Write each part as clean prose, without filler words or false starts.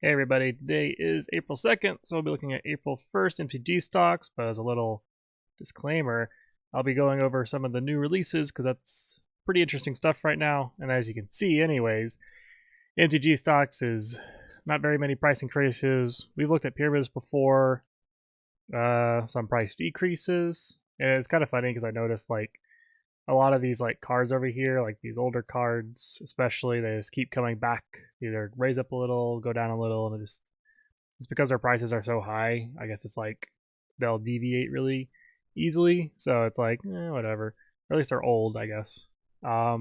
Hey everybody, today is April 2nd, so we'll be looking at April 1st MTG stocks, but as a little disclaimer, I'll be going over some of the new releases because that's pretty interesting stuff right now, and as you can see anyways, MTG stocks is not very many price increases. We've looked at pyramids before, some price decreases, and it's kind of funny because I noticed like a lot of these like cards over here, like these older cards especially, they just keep coming back, either raise up a little, go down a little, and it's because their prices are so high. I guess it's like they'll deviate really easily, so it's like whatever, or at least they're old, I guess. I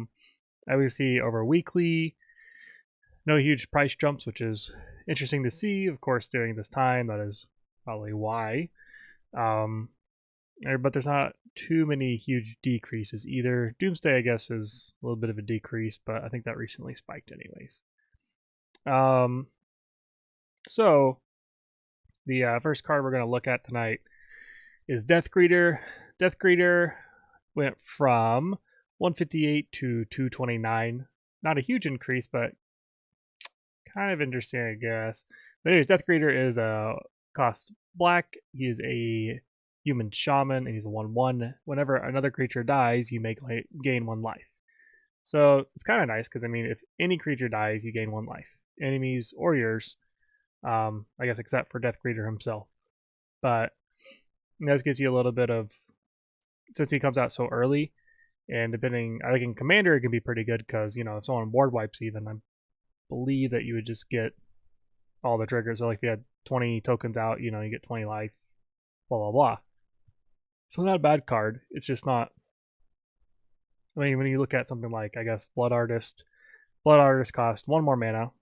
would see over weekly no huge price jumps, which is interesting to see. Of course, during this time, that is probably why. um but there's not too many huge decreases either. Doomsday, I guess, is a little bit of a decrease, but I think that recently spiked anyways. Um, so the first card we're going to look at tonight is Death Greeter. Death Greeter went from 158 to 229. Not a huge increase, but kind of interesting, I guess. But anyways, Death Greeter is a cost black. He is a human shaman, and he's a 1/1. Whenever another creature dies, you may gain 1 life. So it's kind of nice because, I mean, if any creature dies, you gain 1 life. Enemies or yours, I guess, except for Death Greeter himself. But this gives you a little bit of, since he comes out so early, and depending, I think in Commander it can be pretty good because, if someone board wipes even, I believe that you would just get all the triggers. So like if you had 20 tokens out, you get 20 life, blah, blah, blah. So not a bad card. It's just not, I mean, when you look at something like, I guess, Blood Artist costs 1 more mana,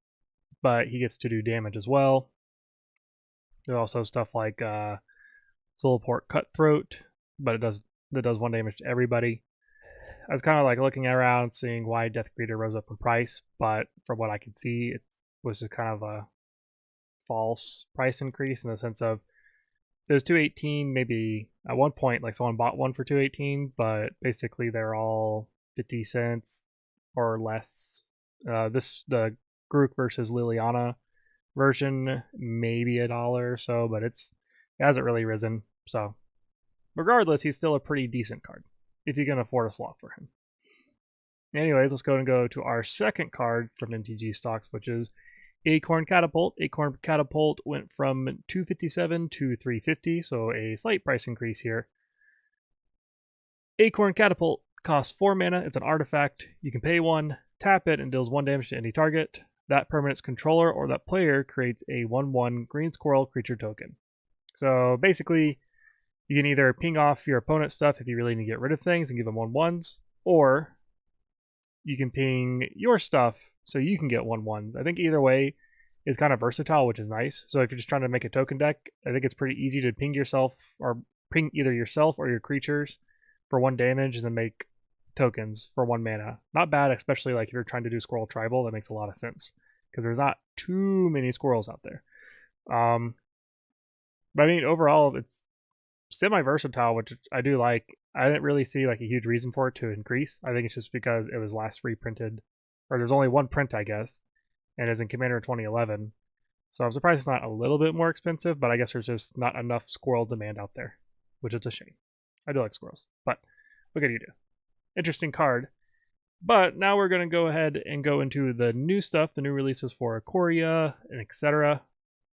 but he gets to do damage as well. There's also stuff like Soulport Cutthroat, but it does 1 damage to everybody. I was kind of like looking around, seeing why Death Greeter rose up in price, but from what I could see, it was just kind of a false price increase in the sense of there's 218, maybe at one point like someone bought one for 218, but basically they're all 50 cents or less. The Grook versus Liliana version maybe $1 or so, but it hasn't really risen. So regardless, he's still a pretty decent card if you can afford a slot for him. Anyways, let's go to our second card from MTG stocks, which is Acorn Catapult. Acorn Catapult went from 257 to 350, so a slight price increase here. Acorn Catapult costs 4 mana. It's an artifact. You can pay 1, tap it, and deals 1 damage to any target. That permanent's controller or that player creates a 1/1 green squirrel creature token. So basically, you can either ping off your opponent's stuff if you really need to get rid of things and give them 1/1s, or you can ping your stuff so you can get 1/1s. I think either way is kind of versatile, which is nice. So if you're just trying to make a token deck, I think it's pretty easy to ping yourself or ping either yourself or your creatures for 1 damage and then make tokens for 1 mana. Not bad, especially like if you're trying to do Squirrel Tribal. That makes a lot of sense because there's not too many squirrels out there. But I mean, overall, it's semi-versatile, which I do like. I didn't really see like a huge reason for it to increase. I think it's just because it was last reprinted, or there's only 1 print, I guess, and is in Commander 2011. So I'm surprised it's not a little bit more expensive, but I guess there's just not enough squirrel demand out there, which is a shame. I do like squirrels, but what can you do? Interesting card. But now we're going to go ahead and go into the new stuff, the new releases for Ikoria and etc.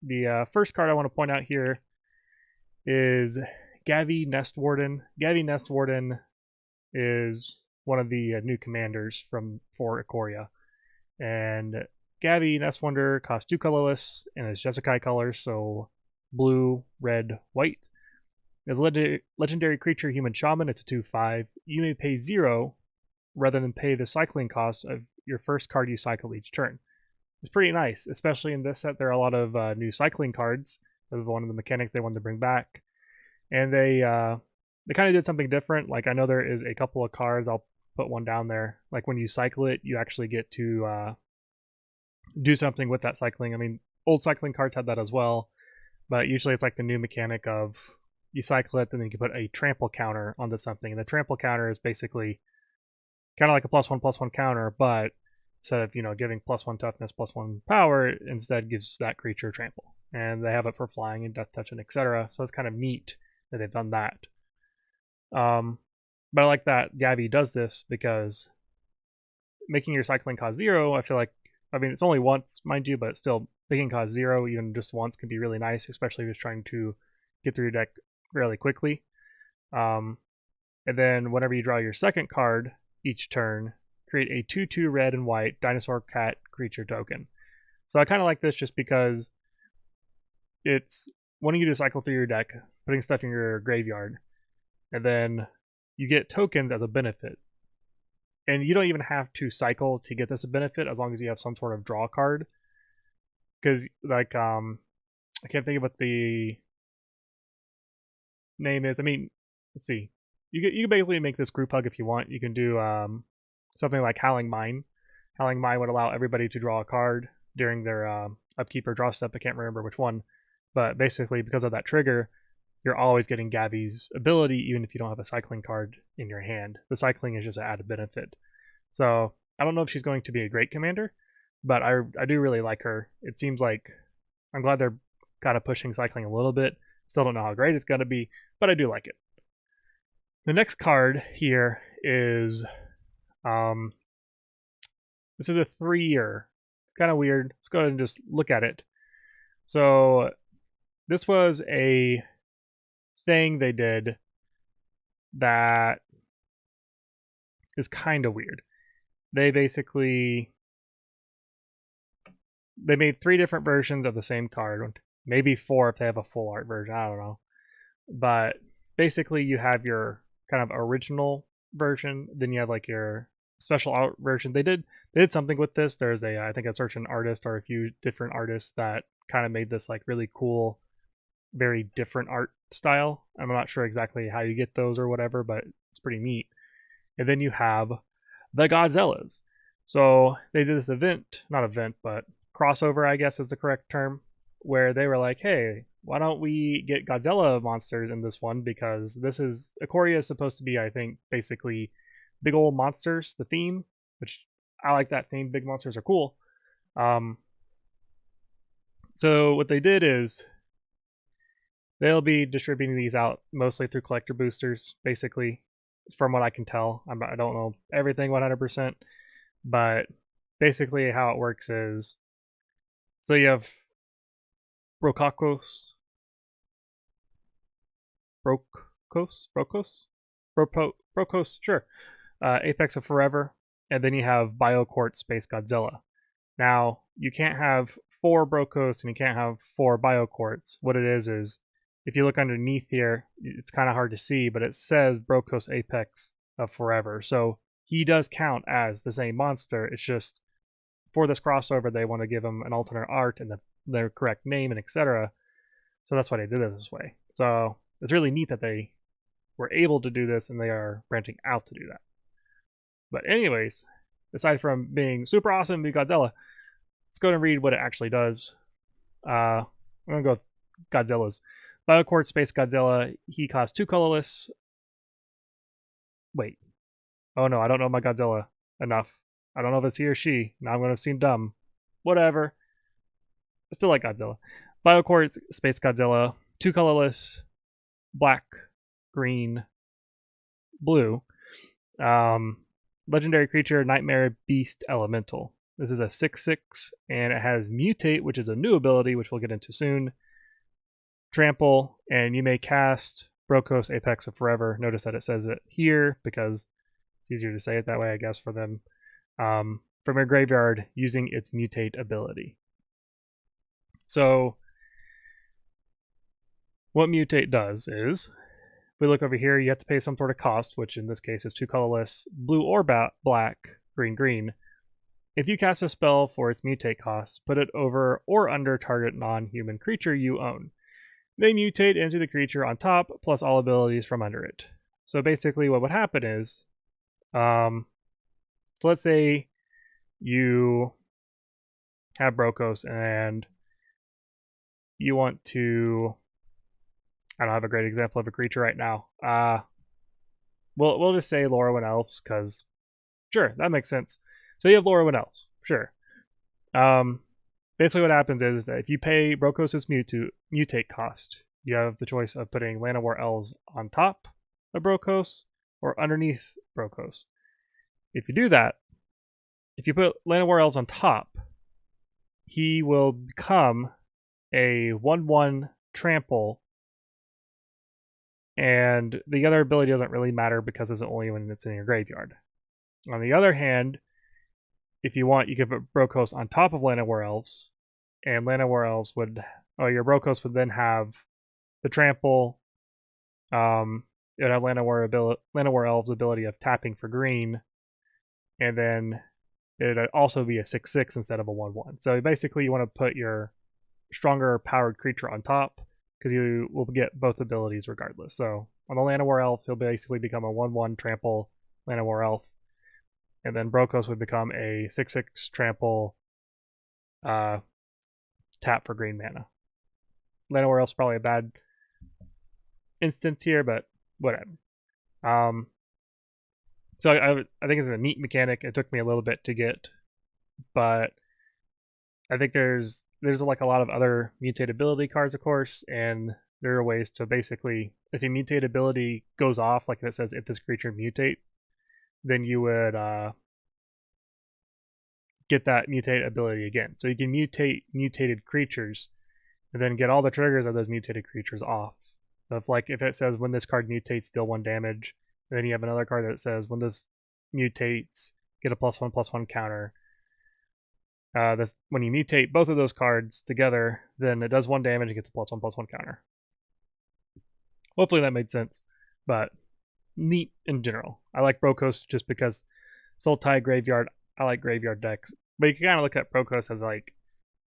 The first card I want to point out here is Gavi Nest Warden. Gavi Nest Warden is one of the new commanders for Ikoria. And Gavi Nest Wonder costs 2 colorless and is Jeskai colors, so blue, red, white. As a legendary creature, human shaman, it's a 2/5. You may pay 0 rather than pay the cycling cost of your first card you cycle each turn. It's pretty nice, especially in this set. There are a lot of new cycling cards. That was one of the mechanics they wanted to bring back, and they kind of did something different. Like I know there is a couple of cards. I'll put one down there. Like when you cycle it, you actually get to do something with that cycling. I mean, old cycling cards had that as well, but usually it's like the new mechanic of you cycle it, then you can put a trample counter onto something. And the trample counter is basically kind of like a +1/+1 counter, but instead of, giving +1 toughness, +1 power, instead gives that creature trample. And they have it for flying and death touch and etc. So it's kind of neat that they've done that. But I like that Gabby does this because making your cycling cost 0, I feel like, it's only once, mind you, but still making cost 0 even just once can be really nice, especially if you're trying to get through your deck fairly quickly. And then whenever you draw your second card each turn, create a 2/2 red and white dinosaur cat creature token. So I kind of like this just because it's wanting you to cycle through your deck, putting stuff in your graveyard, and then you get tokens as a benefit. And you don't even have to cycle to get this a benefit as long as you have some sort of draw card. Because, like, I can't think of what the name is. Let's see. You can basically make this group hug if you want. You can do something like Howling Mine. Howling Mine would allow everybody to draw a card during their upkeep or draw step. I can't remember which one. But basically, because of that trigger, you're always getting Gabby's ability, even if you don't have a cycling card in your hand. The cycling is just an added benefit. So I don't know if she's going to be a great commander, but I do really like her. It seems like I'm glad they're kind of pushing cycling a little bit. Still don't know how great it's going to be, but I do like it. The next card here is this is a 3-year. It's kind of weird. Let's go ahead and just look at it. So this was a thing they did that is kind of weird. They basically made 3 different versions of the same card, maybe 4 if they have a full art version, I don't know. But basically you have your kind of original version, then you have like your special art version. They did something with this. There's I think a certain artist or a few different artists that kind of made this like really cool, very different art style. I'm not sure exactly how you get those or whatever, but it's pretty neat. And then you have the Godzillas. So they did this but crossover, I guess is the correct term, where they were like, hey, why don't we get Godzilla monsters in this one? Because this is, Ikoria is supposed to be, I think, basically big old monsters, the theme, which I like that theme. Big monsters are cool. So what they did is they'll be distributing these out mostly through collector boosters, basically, from what I can tell. I don't know everything 100%, but basically how it works is, so you have Brokos, sure, Apex of Forever, and then you have Bio-Quartz Spacegodzilla. Now, you can't have 4 Brokos and you can't have 4 Bio-Quartz. What it is if you look underneath here, it's kind of hard to see, but it says Brokos Apex of Forever. So he does count as the same monster. It's just for this crossover, they want to give him an alternate art and their correct name and etc. So that's why they did it this way. So it's really neat that they were able to do this and they are branching out to do that. But anyways, aside from being super awesome to Godzilla, let's go and read what it actually does. I'm going to go with Godzilla's. Bio-Quartz Spacegodzilla, he costs 2 colorless. Wait. Oh no, I don't know my Godzilla enough. I don't know if it's he or she. Now I'm going to seem dumb. Whatever. I still like Godzilla. Bio-Quartz Spacegodzilla, 2 colorless, black, green, blue. Legendary creature, Nightmare Beast Elemental. This is a 6/6, and it has Mutate, which is a new ability, which we'll get into soon. Trample, and you may cast Brokos Apex of Forever. Notice that it says it here because it's easier to say it that way, I guess, for them. From your graveyard using its Mutate ability. So what Mutate does is, if we look over here, you have to pay some sort of cost, which in this case is 2 colorless, blue or black, green, green. If you cast a spell for its Mutate cost, put it over or under target non-human creature you own. They mutate into the creature on top, plus all abilities from under it. So basically what would happen is, so let's say you have Brokos and you want to, I don't have a great example of a creature right now. We'll just say Lorwyn Elves, because sure, that makes sense. So you have Lorwyn Elves. Sure. Basically what happens is that if you pay Brokos' mutate cost, you have the choice of putting Land of War Elves on top of Brokos or underneath Brokos. If you do that, if you put Land of War Elves on top, he will become a 1/1 trample, and the other ability doesn't really matter because it's only when it's in your graveyard. On the other hand, if you want, you can put Brokos on top of Land of War Elves, and Land of War Elves would, your Brokos would then have the trample. It would have Land of War Elves' ability of tapping for green, and then it would also be a 6/6 instead of a 1/1. So basically, you want to put your stronger powered creature on top because you will get both abilities regardless. So on the Land of War Elf, he'll basically become a 1/1 trample Land of War Elf, and then Brokos would become a 6/6 trample tap for green mana. Land of War Elf's probably a bad instance here, but whatever. So I think it's a neat mechanic. It took me a little bit to get, but I think there's like a lot of other mutate ability cards, of course, and there are ways to basically, if a mutate ability goes off, like if it says if this creature mutates, then you would get that mutate ability again. So you can mutate mutated creatures and then get all the triggers of those mutated creatures off. So if it says when this card mutates, deal 1 damage, and then you have another card that says when this mutates, get a +1/+1 counter. When you mutate both of those cards together, then it does 1 damage and gets a +1/+1 counter. Hopefully that made sense, but neat in general. I like Brokos just because Sultai Graveyard, I like graveyard decks. But you can kind of look at Brokos as like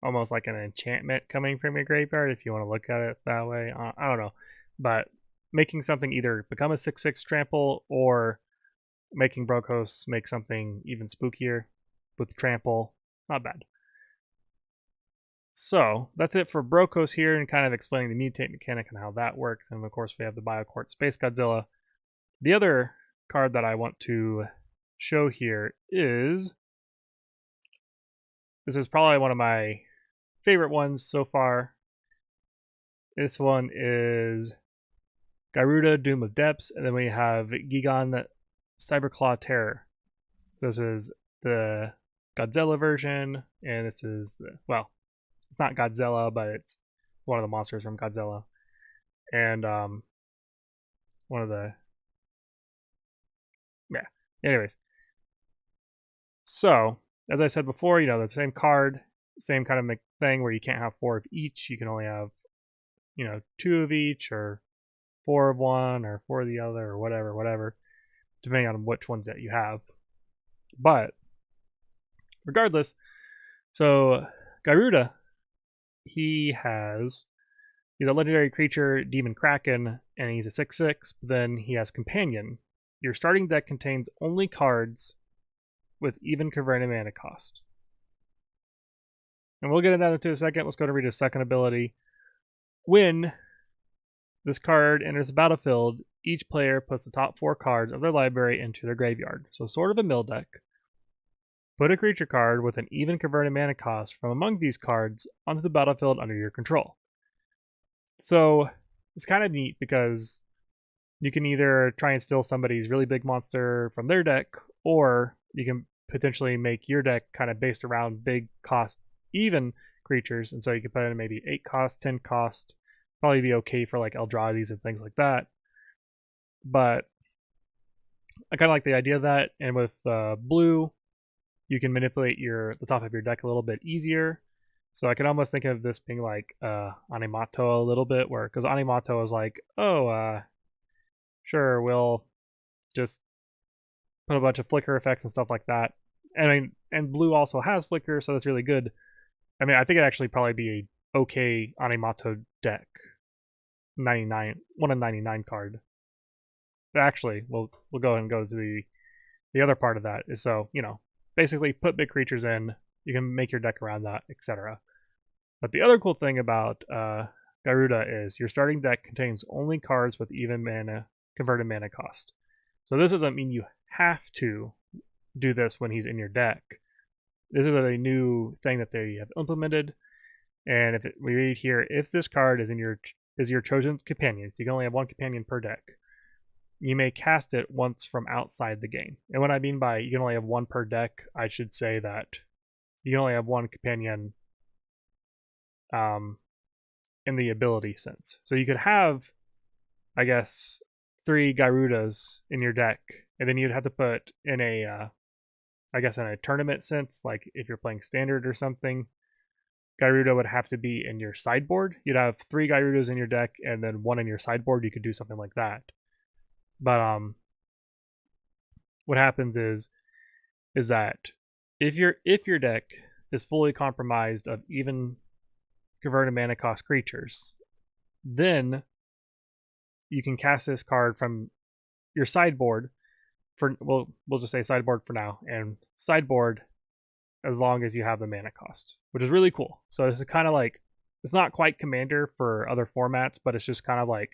almost like an enchantment coming from your graveyard if you want to look at it that way. I don't know. But making something either become a 6/6 trample or making Brokos make something even spookier with trample, not bad. So that's it for Brokos here and kind of explaining the mutate mechanic and how that works. And of course we have the Bio-Quartz Spacegodzilla. The other card that I want to show here is, this is probably one of my favorite ones so far. This one is Garuda, Doom of Depths, and then we have Gigan, Cyberclaw Terror. This is the Godzilla version, and this is it's not Godzilla, but it's one of the monsters from Godzilla, and one of the Anyways, so as I said before, the same card, same kind of thing where you can't have 4 of each. You can only have 2 of each, or 4 of one, or 4 of the other, or whatever, depending on which ones that you have. But regardless, so Garuda, he's a legendary creature, Demon Kraken, and he's a 6/6, but then he has Companion. Your starting deck contains only cards with even converted mana cost. And we'll get into that in a second. Let's go to read his second ability. When this card enters the battlefield, each player puts the top 4 cards of their library into their graveyard. So sort of a mill deck. Put a creature card with an even converted mana cost from among these cards onto the battlefield under your control. So it's kind of neat because you can either try and steal somebody's really big monster from their deck, or you can potentially make your deck kind of based around big cost even creatures, and so you can put in maybe 8 cost, 10 cost, probably be okay for like Eldrades and things like that. But I kind of like the idea of that, and with blue, you can manipulate the top of your deck a little bit easier. So I can almost think of this being like Animato a little bit, because Animato is like, sure, we'll just put a bunch of flicker effects and stuff like that. And blue also has flicker, so that's really good. I mean, I think it'd actually probably be a okay Animato deck. 1 in 99 card. Actually, we'll go ahead and go to the other part of that. Is so, basically put big creatures in, you can make your deck around that, etc. But the other cool thing about Garuda is your starting deck contains only cards with even converted mana cost. So this doesn't mean you have to do this when he's in your deck. This is a new thing that they have implemented. And if we read here, if this card is your chosen companion, so you can only have one companion per deck, you may cast it once from outside the game. And what I mean by you can only have one per deck, I should say that you can only have one companion in the ability sense. So you could have, I guess, 3 Garudas in your deck, and then you'd have to put in a, I guess in a tournament sense, like if you're playing standard or something, Garuda would have to be in your sideboard. You'd have 3 Garudas in your deck and then 1 in your sideboard. You could do something like that. But what happens is that if your deck is fully compromised of even converted mana cost creatures, then you can cast this card from your sideboard for we'll just say sideboard for now, and sideboard as long as you have the mana cost, which is really cool. So this is kind of like, it's not quite Commander for other formats, but it's just kind of like,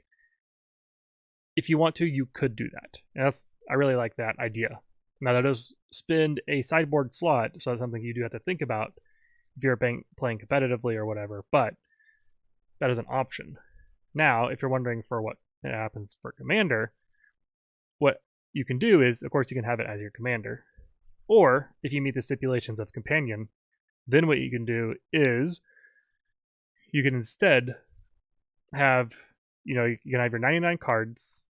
if you want to, you could do that. And I really like that idea. Now that does spend a sideboard slot, so it's something you do have to think about if you're playing competitively or whatever, but that is an option. Now, if you're wondering for what happens for Commander, what you can do is, of course, you can have it as your Commander. Or, if you meet the stipulations of Companion, then what you can do is you can instead have, you can have your 99 cards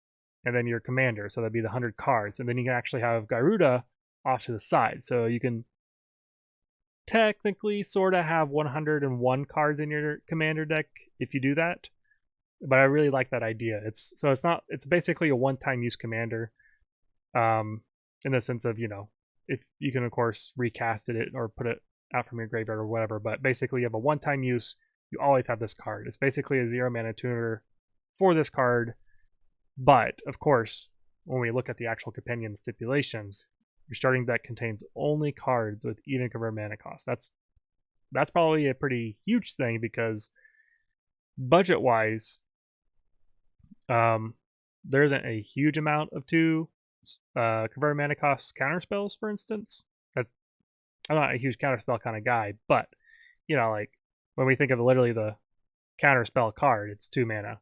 and then your Commander, so that'd be the 100 cards, and then you can actually have Garuda off to the side. So you can technically sort of have 101 cards in your Commander deck if you do that. But I really like that idea. It's basically a one-time use Commander, in the sense of, if you can of course recast it or put it out from your graveyard or whatever, but basically you have a one-time use, you always have this card. It's basically a 0 mana tuner for this card, but of course, when we look at the actual companion stipulations, your starting deck contains only cards with even converted mana cost. That's probably a pretty huge thing, because budget-wise, there isn't a huge amount of 2 converted mana cost counter spells, for instance. I'm not a huge counter spell kind of guy, but like when we think of literally the counter spell card, it's 2 mana.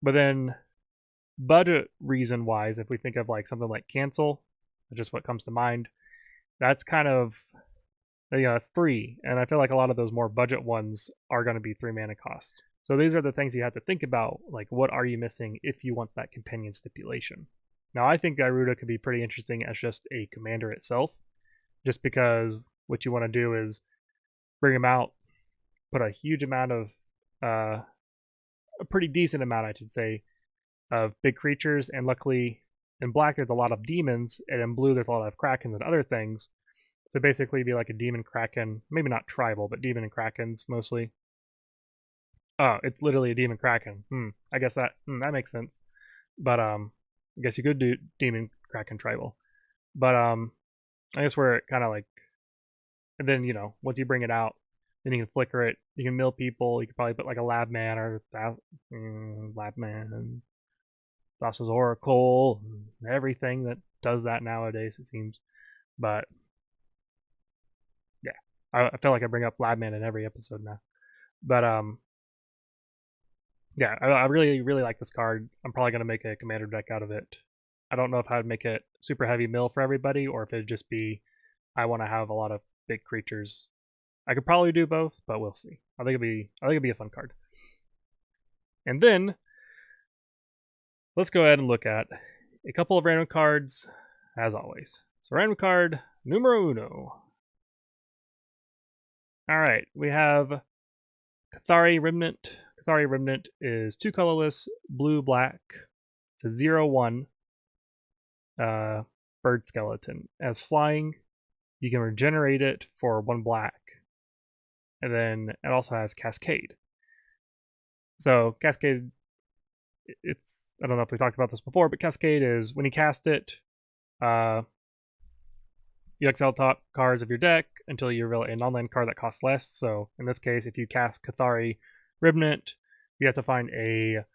But then budget reason wise, if we think of like something like Cancel, just what comes to mind, that's kind of, that's 3, and I feel like a lot of those more budget ones are going to be 3 mana cost. So these are the things you have to think about, like what are you missing if you want that companion stipulation. Now I think Garuda could be pretty interesting as just a commander itself, just because what you want to do is bring him out, put a huge amount of, a pretty decent amount, I should say, of big creatures, and luckily in black there's a lot of demons, and in blue there's a lot of Krakens and other things. So basically be like a demon Kraken, maybe not tribal, but demon and Krakens mostly. Oh, it's literally a demon Kraken. I guess that makes sense. But I guess you could do demon Kraken tribal. But I guess where it kind of like, and then once you bring it out, then you can flicker it. You can mill people. You could probably put like a lab man or lab man and Thassa's Oracle, and everything that does that nowadays, it seems. But yeah, I feel like I bring up lab man in every episode now. But yeah, I really, really like this card. I'm probably going to make a commander deck out of it. I don't know if I would make it super heavy mill for everybody, or if it'd just be, I want to have a lot of big creatures. I could probably do both, but we'll see. I think it'd be a fun card. And then let's go ahead and look at a couple of random cards, as always. So random card numero uno. All right, we have Cathari Remnant. Cathari Remnant is 2 colorless, blue, black. It's a 0/1 bird skeleton. As flying, you can regenerate it for 1 black. And then it also has Cascade. So Cascade, I don't know if we talked about this before, but Cascade is when you cast it, you exile top cards of your deck until you reveal a non-land card that costs less. So in this case, if you cast Cathari Remnant, you have to find a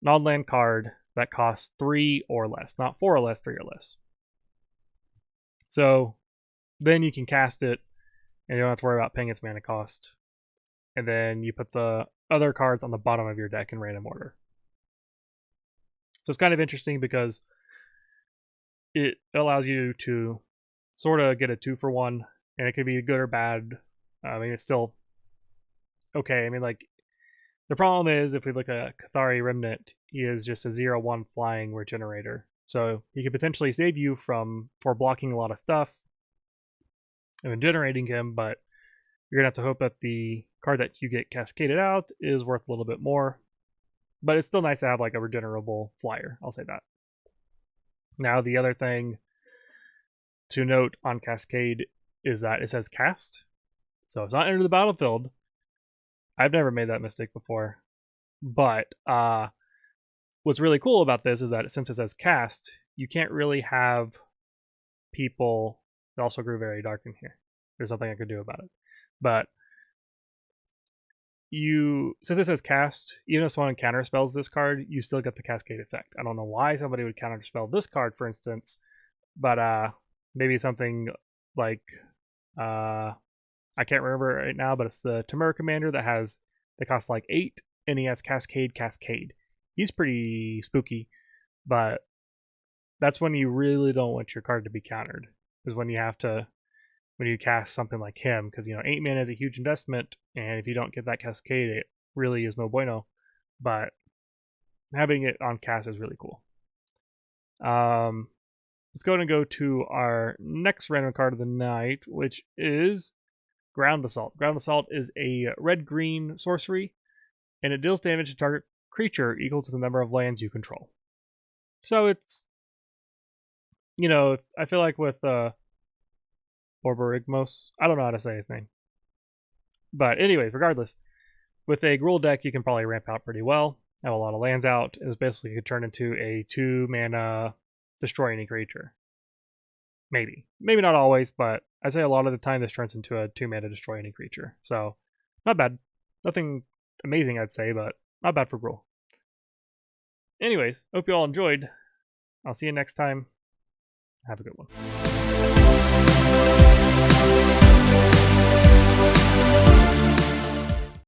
non-land card that costs 3 or less, not 4 or less, 3 or less. So then you can cast it, and you don't have to worry about paying its mana cost. And then you put the other cards on the bottom of your deck in random order. So it's kind of interesting because it allows you to sort of get a 2-for-1, and it could be good or bad. I mean, it's still okay. I mean, like, the problem is if we look at Cathari Remnant, he is just a 0/1 flying regenerator. So he could potentially save you for blocking a lot of stuff and generating him, but you're going to have to hope that the card that you get cascaded out is worth a little bit more. But it's still nice to have like a regenerable flyer, I'll say that. Now, the other thing to note on Cascade is that it says cast. So it's not enter the battlefield. I've never made that mistake before. But what's really cool about this is that since it says cast, you can't really have people... It also grew very dark in here. There's something I could do about it. But since it says cast, even if someone counterspells this card, you still get the cascade effect. I don't know why somebody would counterspell this card, for instance, but maybe something like I can't remember right now, but it's the Tamura commander that costs like 8, and he has cascade. He's pretty spooky, but that's when you really don't want your card to be countered, is when you cast something like him, because 8 mana is a huge investment, and if you don't get that cascade, it really is no bueno. But having it on cast is really cool. Let's go and go to our next random card of the night, which is Ground Assault. Ground Assault is a red-green sorcery, and it deals damage to target creature equal to the number of lands you control. So it's, I feel like with Borborygmos, I don't know how to say his name. But anyways, regardless, with a Gruul deck, you can probably ramp out pretty well, have a lot of lands out, and it's basically could turn into a 2-mana destroy any creature. Maybe not always, but I'd say a lot of the time this turns into a 2-mana destroy any creature. So, not bad. Nothing amazing, I'd say, but not bad for Gruul. Anyways, hope you all enjoyed. I'll see you next time. Have a good one.